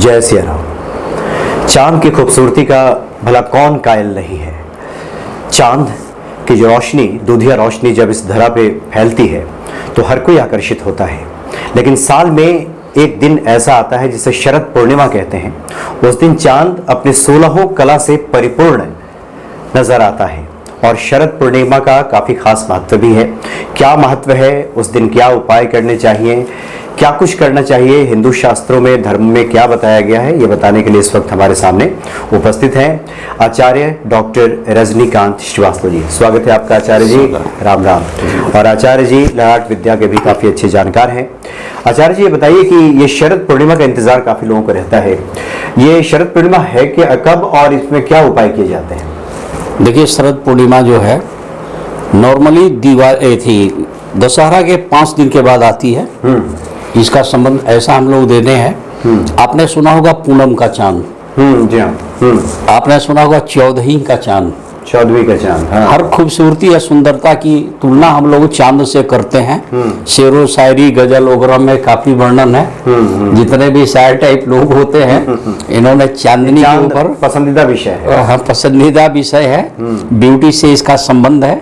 जय सिया राम। चांद की खूबसूरती का भला कौन कायल नहीं है। चांद की जो रोशनी, दूधिया रोशनी जब इस धरा पे फैलती है तो हर कोई आकर्षित होता है। लेकिन साल में एक दिन ऐसा आता है जिसे शरद पूर्णिमा कहते हैं। उस दिन चांद अपने 16 कला से परिपूर्ण नजर आता है और शरद पूर्णिमा का काफ़ी खास महत्व भी है। क्या महत्व है उस दिन, क्या उपाय करने चाहिए, क्या कुछ करना चाहिए, हिंदू शास्त्रों में, धर्म में क्या बताया गया है, ये बताने के लिए इस वक्त हमारे सामने उपस्थित हैं आचार्य डॉक्टर रजनीकांत श्रीवास्तव जी। स्वागत है आपका आचार्य जी। राम राम। और आचार्य जी ललाट विद्या के भी काफ़ी अच्छे जानकार हैं। आचार्य जी ये बताइए कि ये शरद पूर्णिमा का इंतजार काफ़ी लोगों को रहता है। ये शरद पूर्णिमा है कि कब और इसमें क्या उपाय किए जाते हैं? देखिए, शरद पूर्णिमा जो है नॉर्मली थी दशहरा के 5 दिन के बाद आती है। इसका संबंध ऐसा हम लोग देते हैं। आपने सुना होगा पूनम का चांद। जी हाँ। आपने सुना होगा 14वीं का चांद। 14वीं का चांद। हाँ। हर खूबसूरती या सुंदरता की तुलना हम लोग चांद से करते हैं। शेरो शायरी गजल वगैरह में काफी वर्णन है। जितने भी शायर टाइप लोग होते हैं इन्होंने चांदनी के ऊपर पसंदीदा विषय है। हाँ, पसंदीदा विषय है। ब्यूटी से इसका संबंध है।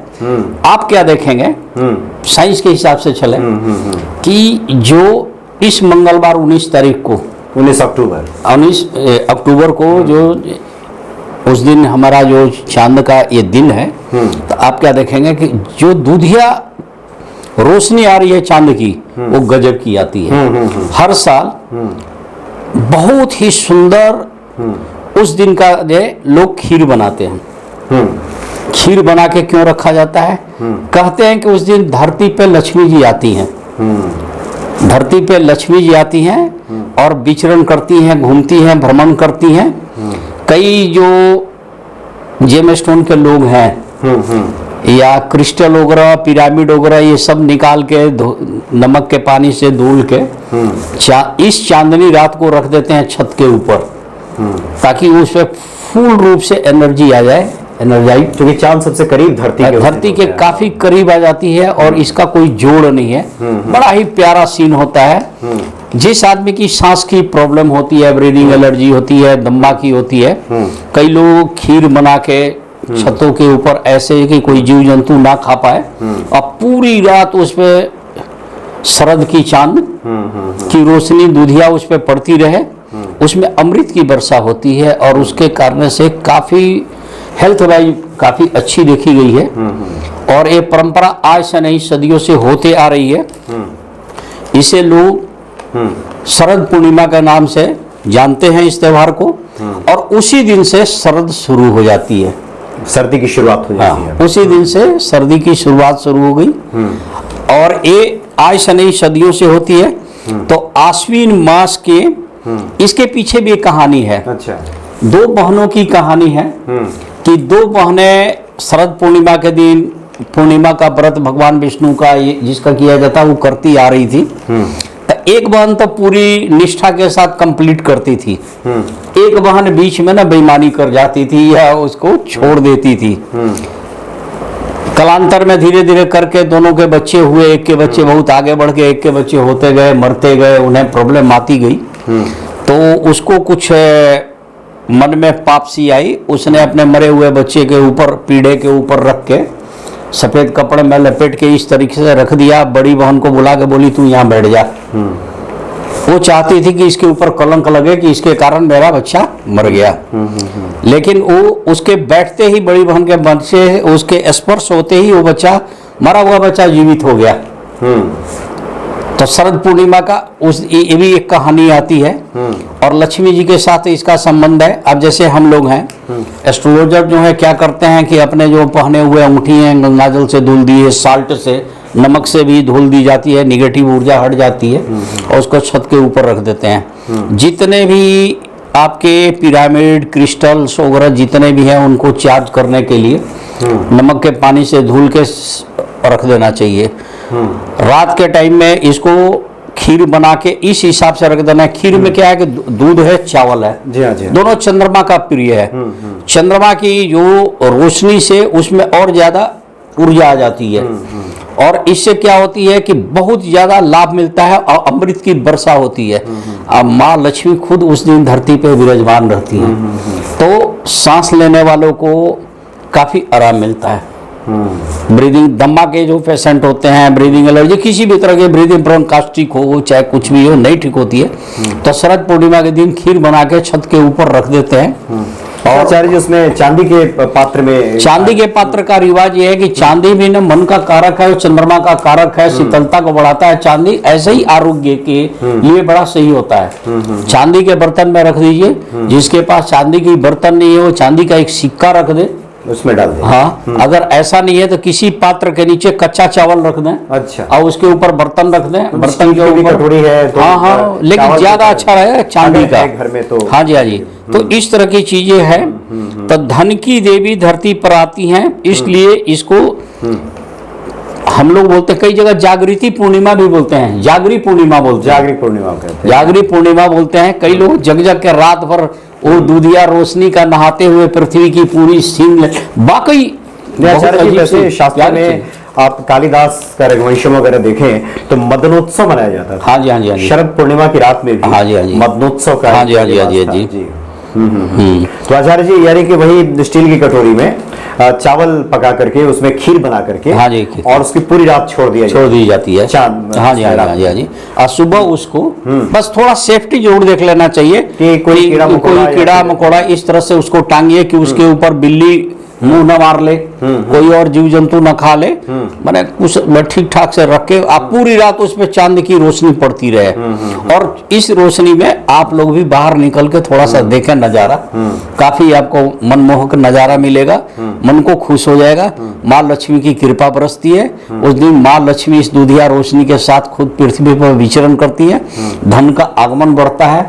आप क्या देखेंगे, साइंस के हिसाब से चले कि जो इस मंगलवार 19 तारीख को 19 अक्टूबर को जो उस दिन हमारा जो चांद का ये दिन है, तो आप क्या देखेंगे कि जो दूधिया रोशनी आ रही है चांद की वो गजब की आती है। हर साल बहुत ही सुंदर उस दिन का जो लोग खीर बनाते हैं। खीर बना के क्यों रखा जाता है? कहते हैं कि उस दिन धरती पे लक्ष्मी जी आती हैं। धरती पे लक्ष्मी जी आती हैं और विचरण करती हैं, घूमती हैं, भ्रमण करती हैं। कई जो जेम स्टोन के लोग हैं या क्रिस्टल वगैरह, पिरामिड वगैरह, ये सब निकाल के नमक के पानी से धुल के इस चांदनी रात को रख देते हैं छत के ऊपर, ताकि उस पर फुल रूप से एनर्जी आ जाए। एनर्जाइज, क्योंकि चांद सबसे करीब धरती के काफी करीब आ जाती है और इसका कोई जोड़ नहीं है। बड़ा ही प्यारा सीन होता है। जिस आदमी की सांस की प्रॉब्लम होती है, ब्रीदिंग एलर्जी होती है, दम्मा की होती है, कई लोग खीर बना के छतों के ऊपर ऐसे कि कोई जीव जंतु ना खा पाए और पूरी रात उस पे शरद की चांद की रोशनी दूधिया उस पे पड़ती रहे। उसमें अमृत की वर्षा होती है और उसके कारण से काफी हेल्थ वाइज काफी अच्छी देखी गई है। और ये परंपरा आज से नहीं, सदियों से होते आ रही है। इसे लोग शरद पूर्णिमा के नाम से जानते हैं इस त्योहार को। और उसी दिन से शरद शुरू हो जाती है, सर्दी की शुरुआत हो जाती है। उसी दिन से सर्दी की शुरुआत शुरू हो गई और ये आज से नहीं सदियों से होती है। तो आश्विन मास के इसके पीछे भी एक कहानी है। अच्छा। 2 बहनों की कहानी है कि 2 बहनें शरद पूर्णिमा के दिन पूर्णिमा का व्रत भगवान विष्णु का जिसका किया जाता वो करती आ रही थी। तो एक बहन तो पूरी निष्ठा के साथ कंप्लीट करती थी, एक बहन बीच में ना बेईमानी कर जाती थी या उसको छोड़ देती थी। कालांतर में धीरे धीरे करके दोनों के बच्चे हुए। एक के बच्चे बहुत आगे बढ़ गए, एक के बच्चे होते गए, मरते गए, उन्हें प्रॉब्लम आती गई। तो उसको कुछ मन में पाप सी आई। उसने अपने मरे हुए बच्चे के ऊपर, पीढ़े के ऊपर रख के सफेद कपड़े में लपेट के इस तरीके से रख दिया। बड़ी बहन को बुला के बोली तू यहाँ बैठ जा। वो चाहती थी कि इसके ऊपर कलंक लगे कि इसके कारण मेरा बच्चा मर गया। लेकिन वो उसके बैठते ही, बड़ी बहन के बच्चे उसके स्पर्श होते ही वो बच्चा, मरा हुआ बच्चा जीवित हो गया। तो शरद पूर्णिमा का ये भी एक कहानी आती है और लक्ष्मी जी के साथ इसका संबंध है। अब जैसे हम लोग हैं एस्ट्रोलॉजर जो है क्या करते हैं कि अपने जो पहने हुए अंगूठी हैं गंगाजल से धुल दी है, साल्ट से, नमक से भी धुल दी जाती है, निगेटिव ऊर्जा हट जाती है और उसको छत के ऊपर रख देते हैं। जितने भी आपके पिरामिड, क्रिस्टल्स वगैरह जितने भी हैं उनको चार्ज करने के लिए नमक के पानी से धुल के रख देना चाहिए। रात के टाइम में इसको खीर बना के इस हिसाब से रख देना है। खीर में क्या है कि दूध है, चावल है। जी हाँ, जी हाँ। दोनों चंद्रमा का प्रिय है। चंद्रमा की जो रोशनी से उसमें और ज्यादा ऊर्जा आ जाती है और इससे क्या होती है कि बहुत ज्यादा लाभ मिलता है और अमृत की वर्षा होती है। अब माँ लक्ष्मी खुद उस दिन धरती पे विराजमान रहती है, तो सांस लेने वालों को काफी आराम मिलता है। ब्रीदिंग दमा के जो पेशेंट होते हैं, ब्रीदिंग एलर्जी, किसी भी तरह के ब्रीदिंग ब्रोंकास्टिक हो चाहे कुछ भी हो, नहीं ठीक होती है, तो शरद पूर्णिमा के दिन खीर बना के छत के ऊपर रख देते हैं। और आचार्य जी उसमें चांदी के पात्र में, चांदी के पात्र का रिवाज ये है कि चांदी भी ना मन का कारक है, चंद्रमा का कारक है, शीतलता को बढ़ाता है चांदी, ऐसे ही आरोग्य के लिए बड़ा सही होता है। चांदी के बर्तन में रख दीजिए, जिसके पास चांदी की बर्तन नहीं है वो चांदी का एक सिक्का रख दे, उसमें डाल दें। हाँ, अगर ऐसा नहीं है तो किसी पात्र के नीचे कच्चा चावल रख दें। अच्छा। और उसके ऊपर बर्तन रख दें, बर्तन के ऊपर कटोरी है तो हाँ हाँ, लेकिन ज्यादा अच्छा रहेगा चांदी का घर में तो। हाँ जी, हाँ जी। तो इस तरह की चीजें हैं। तो धन की देवी धरती पर आती हैं, इसलिए इसको हम लोग बोलते हैं, कई जगह जागृति पूर्णिमा भी बोलते हैं, जागरी पूर्णिमा बोलते हैं, जागरी पूर्णिमा कहते हैं, जागरी पूर्णिमा बोलते हैं। कई लोग जग जग के रात भर वो दूधिया रोशनी का नहाते हुए पृथ्वी की पूरी सीन वाकई आचार्य जी वैसे शास्त्र में आप कालिदास का रघुवंशम वगैरह देखें तो मदनोत्सव मनाया जाता था। हाँ जी, हाँ जी, हाँ जी। शरद पूर्णिमा की रात में भी हाँ जी, हाँ जी। मदनोत्सव का हाँ जी, हाँ जी, हाँ जी, हाँ जी। जी। तो आचार्य जी यानी कि वही स्टील की कटोरी में चावल पका करके उसमें खीर बना करके, हाँ जी, और उसकी पूरी रात छोड़ दी जाती है चांद। हाँ जी, हाँ जी, हाँ जी, हाँ जी। और सुबह उसको बस थोड़ा सेफ्टी जरूर देख लेना चाहिए कि कोई कीड़ा मकोड़ा इस तरह से उसको टांगिए कि उसके ऊपर बिल्ली मुंह न मार ले, कोई और जीव जंतु न खा ले, मैंने कुछ ठीक ठाक से रख के आप पूरी रात उस पे चांद की रोशनी पड़ती रहे। और इस रोशनी में आप लोग भी बाहर निकल के थोड़ा सा देखें नजारा, काफी आपको मनमोहक नजारा मिलेगा, मन को खुश हो जाएगा। माँ लक्ष्मी की कृपा बरसती है उस दिन। माँ लक्ष्मी इस दूधिया रोशनी के साथ खुद पृथ्वी पर विचरण करती है, धन का आगमन बढ़ता है।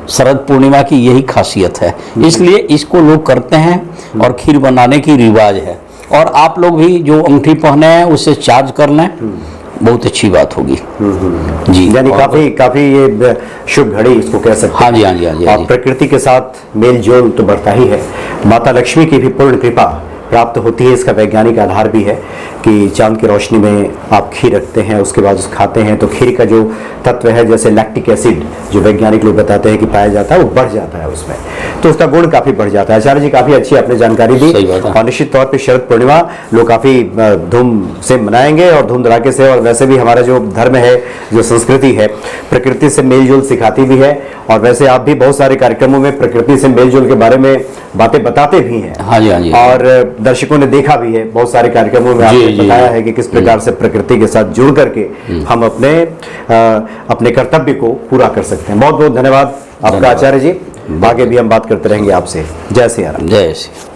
शरद पूर्णिमा की यही खासियत है, इसलिए इसको लोग करते हैं और खीर बनाने की रिवाज है। और आप लोग भी जो अंगूठी पहने हैं उससे चार्ज कर लें, बहुत अच्छी बात होगी जी। यानी काफी ये शुभ घड़ी इसको कह सकते हैं। हाँ जी, हाँ जी, हाँ जी, हाँ जी। प्रकृति के साथ मेल जोल तो बढ़ता ही है। माता लक्ष्मी की भी पूर्ण कृपा प्राप्त होती है। इसका वैज्ञानिक आधार भी है कि चांद की रोशनी में आप खीर रखते हैं, उसके बाद उसे खाते हैं तो खीर का जो तत्व है, जैसे लैक्टिक एसिड जो वैज्ञानिक लोग बताते हैं कि पाया जाता है, वो बढ़ जाता है उसमें, तो उसका गुण काफी बढ़ जाता है। आचार्य जी काफी अच्छी आपने जानकारी दी, और निश्चित तौर पर शरद पूर्णिमा लोग काफी धूम से मनाएंगे और धूम धड़ाके से। और वैसे भी हमारा जो धर्म है, जो संस्कृति है, प्रकृति से मेलजोल सिखाती भी है। और वैसे आप भी बहुत सारे कार्यक्रमों में प्रकृति से मेलजोल के बारे में बातें बताते भी हैं। हाँ जी, हाँ जी। और दर्शकों ने देखा भी है बहुत सारे कार्यक्रमों में, आपने बताया है कि किस प्रकार से प्रकृति के साथ जुड़ करके हम अपने कर्तव्य को पूरा कर सकते हैं। बहुत बहुत धन्यवाद आपका आचार्य जी। आगे भी हम बात करते रहेंगे आपसे। जय सिया राम। जय श्री